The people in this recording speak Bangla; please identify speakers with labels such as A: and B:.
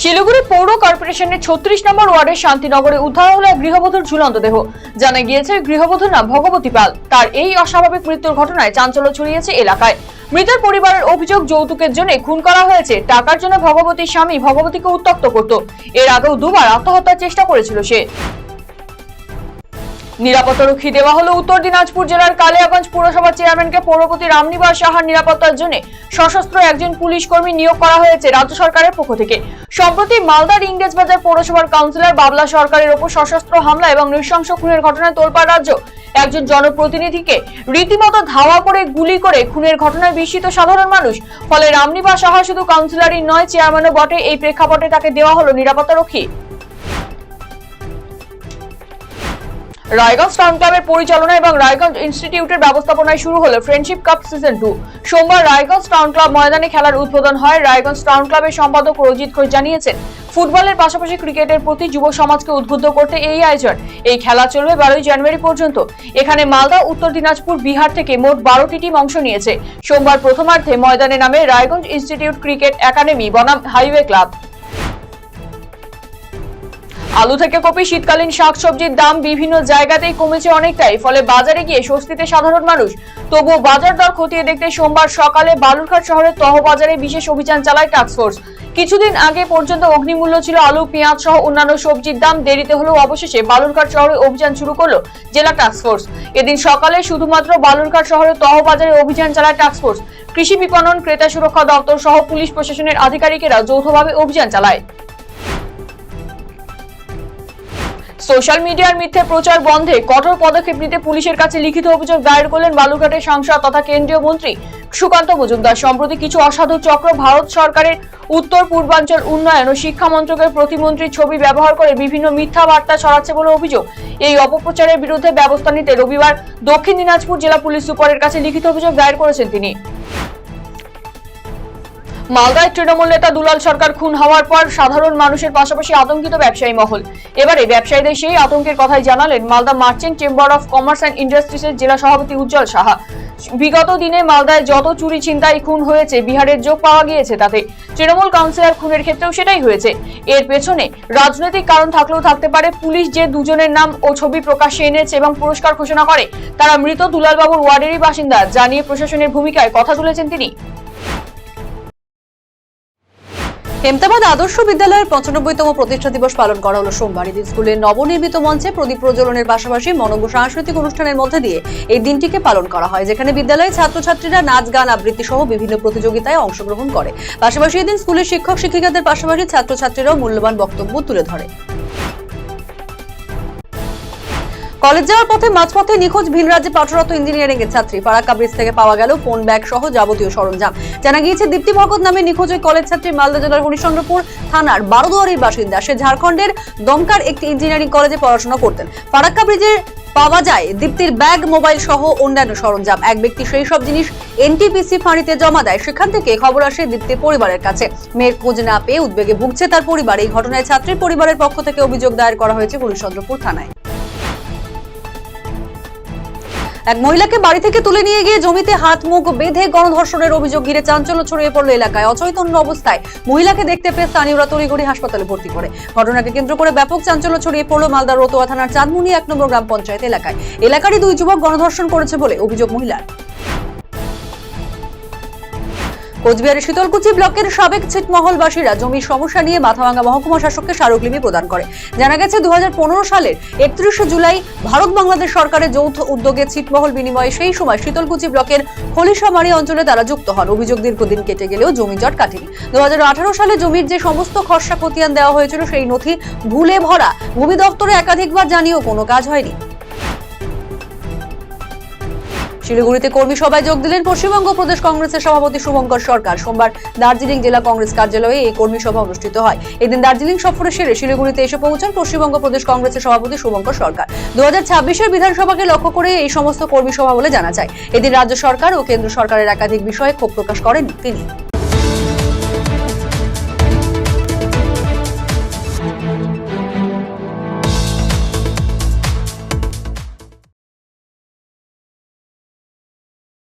A: শিলিগুড়ি পৌর কর্পোরেশনের ৩৬ নম্বর ওয়ার্ডের শান্তিনগরে উদ্ধার হলো এক গৃহবধূর ঝুলন্ত দেহ। জানা গিয়েছে গৃহবধূর নাম ভগবতী পাল। তার এই অস্বাভাবিক মৃত্যুর ঘটনায় চাঞ্চল্য ছড়িয়েছে এলাকায়। মৃতের পরিবারের অভিযোগ, যৌতুকের জন্য খুন করা হয়েছে। টাকার জন্য ভগবতীর স্বামী ভগবতীকে উত্ত্যক্ত করত। এর আগেও দুবার আত্মহত্যার চেষ্টা করেছিল সে। নিরাপত্তারক্ষী দেওয়া হলো উত্তর দিনাজপুর জেলার কালিয়াগঞ্জ পুরসভার চেয়ারম্যানকে পৌরপতি রামনিবাস সাহার নিরাপত্তার জন্য সশস্ত্র একজন পুলিশ কর্মী নিয়োগ করা হয়েছে রাজ্য সরকারের পক্ষ থেকে। সম্প্রতি মালদার ইংরেজবাজার পৌরসভার কাউন্সিলর বাবলা সরকারের ওপর সশস্ত্র হামলা এবং নৃশংস খুনের ঘটনায় তোলপাড় রাজ্য। একজন জনপ্রতিনিধিকে রীতিমতো ধাওয়া করে গুলি করে খুনের ঘটনায় বিস্মিত সাধারণ মানুষ। ফলে রামনিবাস সাহা শুধু কাউন্সিলরই নয়, চেয়ারম্যানও বটে। এই প্রেক্ষাপটে তাকে দেওয়া হলো নিরাপত্তারক্ষী। রায়গঞ্জ টাউন ক্লাবের পরিচালনা এবং রায়গঞ্জ ইনস্টিটিউটের ব্যবস্থাপনায় শুরু হলো ফ্রেন্ডশিপ কাপ সিজন 2। সোমবার রায়গঞ্জ টাউন ক্লাব ময়দানে খেলার উদ্বোধন হয়। রায়গঞ্জ টাউন ক্লাবের সম্পাদক রজিত ঘোষ জানিয়েছেন, ফুটবলের পাশাপাশি ক্রিকেটের প্রতি যুব সমাজকে উদ্বুদ্ধ করতে এই আয়োজন। এই খেলা চলবে 12 জানুয়ারি পর্যন্ত। এখানে মালদা, উত্তর দিনাজপুর, বিহার থেকে মোট 12টি টিম অংশ নিয়েছে। সোমবার প্রথমার্ধে ময়দানে নামে রায়গঞ্জ ইনস্টিটিউট ক্রিকেট একাডেমি বনাম হাইওয়ে ক্লাব। আলু থেকে কপি, শীতকালীন শাকসবজির দাম বিভিন্ন জায়গাতেই কমেছে অনেকটাই। ফলে বাজারে গিয়ে স্বস্তিতে সাধারণ মানুষ। তবুও বাজার দর খতিয়ে দেখতে সোমবার সকালে বালুরঘাট শহরের তহবাজারে বিশেষ অভিযান চালায় টাস্কফোর্স। কিছুদিন আগে পর্যন্ত অগ্নিমূল্য ছিল আলু, পেঁয়াজ সহ অন্যান্য সবজির দাম। দেরিতে হলেও অবশেষে বালুরঘাট শহরে অভিযান শুরু করলো জেলা টাস্কফোর্স। এদিন সকালে শুধুমাত্র বালুরঘাট শহরের তহবাজারে অভিযান চালায় টাস্কফোর্স। কৃষি বিপণন, ক্রেতা সুরক্ষা দপ্তর সহ পুলিশ প্রশাসনের আধিকারিকেরা যৌথভাবে অভিযান চালায়। সোশ্যাল মিডিয়ার মিথ্যে প্রচার বন্ধে কঠোর পদক্ষেপ নিতে পুলিশের কাছে লিখিত অভিযোগ দায়ের করলেন বালুরঘাটের সাংসদ তথা কেন্দ্রীয় মন্ত্রী সুকান্ত মজুমদার। সম্প্রতি কিছু অসাধু চক্র ভারত সরকারের উত্তর পূর্বাঞ্চল উন্নয়ন ও শিক্ষা মন্ত্রকের প্রতিমন্ত্রীর ছবি ব্যবহার করে বিভিন্ন মিথ্যা বার্তা ছড়াচ্ছে বলে অভিযোগ। এই অপপ্রচারের বিরুদ্ধে ব্যবস্থা নিতে রবিবার দক্ষিণ দিনাজপুর জেলা পুলিশ সুপারের কাছে লিখিত অভিযোগ দায়ের করেছেন তিনি। মালদায় তৃণমূল নেতা দুলাল সরকার খুন হওয়ার পর সাধারণ মানুষের পাশাপাশি আতঙ্কিত ব্যবসায়ী মহল। এবারে ব্যবসায়ীদের সেই আতঙ্কের কথাই জানালেন Malda merchant chamber of commerce and ইন্ডাস্ট্রিজের জেলা সভাপতি উজ্জ্বল সাহা। বিগত দিনে মালদায় যত চুরি, ছিনতাই, খুন হয়েছে, বিহারের যোগ পাওয়া গিয়েছে তাতে। তৃণমূল কাউন্সিলর খুনের ক্ষেত্রেও সেটাই হয়েছে। এর পেছনে রাজনৈতিক কারণ থাকলেও থাকতে পারে। পুলিশ যে দুজনের নাম ও ছবি প্রকাশ্যে এনেছে এবং পুরস্কার ঘোষণা করে তারা মৃত দুলালবাবুর ওয়ার্ডেরই বাসিন্দা, জানিয়ে প্রশাসনের ভূমিকায় কথা তুলেছেন তিনি।
B: হেমতাবাদ আদর্শ বিদ্যালয়ের 95তম প্রতিষ্ঠা দিবস পালন করা হলো সোমবার। এদিন স্কুলের নবনির্মিত মঞ্চে প্রদীপ প্রজ্বলনের পাশাপাশি মনোজ্ঞ সাংস্কৃতিক অনুষ্ঠানের মধ্যে দিয়ে এই দিনটিকে পালন করা হয়, যেখানে বিদ্যালয়ের ছাত্রছাত্রীরা নাচ, গান, আবৃত্তি সহ বিভিন্ন প্রতিযোগিতায় অংশগ্রহণ করে। পাশাপাশি এদিন স্কুলের শিক্ষক শিক্ষিকাদের পাশাপাশি ছাত্রছাত্রীরাও মূল্যবান বক্তব্য তুলে ধরে। কলেজ যাওয়ার পথে মাঝপথে নিখোঁজ ভিন রাজ্যে পাঠরত ইঞ্জিনিয়ারিং এর ছাত্রী। ফারাক্কা ব্রিজ থেকে পাওয়া গেল ফোন, ব্যাগ সহ যাবতীয় সরঞ্জাম। জানা গিয়েছে, দীপ্তি ভগত নামে নিখোঁজ ওই কলেজ ছাত্রী মালদা জেলার হরিশ্চন্দ্রপুর থানার বারোদুয়ারির বাসিন্দা। সে ঝাড়খণ্ডের দমকার একটি ইঞ্জিনিয়ারিং কলেজে পড়াশোনা করতেন। ফারাক্কা ব্রিজে পাওয়া যায় দীপ্তির ব্যাগ, মোবাইল সহ অন্যান্য সরঞ্জাম। এক ব্যক্তি সেই সব জিনিস এনটিপিসি ফাঁড়িতে জমা দেয়। সেখান থেকে খবর আসে দীপ্তির পরিবারের কাছে। মেয়ের খোঁজ না পেয়ে উদ্বেগে ভুগছে তার পরিবার। এই ঘটনায় ছাত্রীর পরিবারের পক্ষ থেকে অভিযোগ দায়ের করা হয়েছে হরিশ্চন্দ্রপুর থানায়। এক মহিলাকে বাড়ি থেকে তুলে নিয়ে গিয়ে জমিতে হাত মুখ বেঁধে গণধর্ষণের অভিযোগ ঘিরে চাঞ্চল্য ছড়িয়ে পড়ল এলাকায়। অচৈতন্য অবস্থায় মহিলাকে দেখতে পেয়ে স্থানীয়রা তড়িঘড়ি হাসপাতালে ভর্তি করে। ঘটনাকে কেন্দ্র করে ব্যাপক চাঞ্চল্য ছড়িয়ে পড়ল মালদার রতুয়া থানার চাঁদমুনি 1 নম্বর গ্রাম পঞ্চায়েত এলাকায়। এলাকারই 2 যুবক গণধর্ষণ করেছে বলে অভিযোগ মহিলার। কোচবিহারের শীতলকুচি ব্লকের সাবেক ছিটমহলবাসীরা জমির সমস্যা নিয়ে মাথাভাঙ্গা মহকুমা শাসককে স্মারকলিপি প্রদান করে। জানা গেছে, 2015 সালের 31 জুলাই ভারত বাংলাদেশ সরকারের যৌথ উদ্যোগে ছিটমহল বিনিময়ে সেই সময় শীতলকুচি ব্লকের খলিশামারি অঞ্চলে তারা যুক্ত হন। অভিযোগ দীর্ঘদিন কেটে গেলেও জমি জট কাটেনি। 2018 সালে জমির যে সমস্ত খসড়া খতিয়ান দেওয়া হয়েছিল সেই নথি ভুলে ভরা। ভূমি দপ্তরে একাধিকবার জানিয়েও কোনো কাজ হয়নি। শিলিগুড়িতে কর্মী সভায় যোগ দিলেন পশ্চিমবঙ্গ প্রদেশ কংগ্রেসের সভাপতি শুভঙ্কর সরকার। সোমবার দার্জিলিং জেলা কংগ্রেস কার্যালয়ে এই কর্মী সভা অনুষ্ঠিত হয়। এদিন দার্জিলিং সফরে সেরে শিলিগুড়িতে এসে পৌঁছান পশ্চিমবঙ্গ প্রদেশ কংগ্রেসের সভাপতি শুভঙ্কর সরকার। 2026-এর বিধানসভাকে লক্ষ্য করে এই সমস্ত কর্মী সভা বলে জানা যায়। এদিন রাজ্য সরকার ও কেন্দ্র সরকারের একাধিক বিষয়ে ক্ষোভ প্রকাশ করেন তিনি।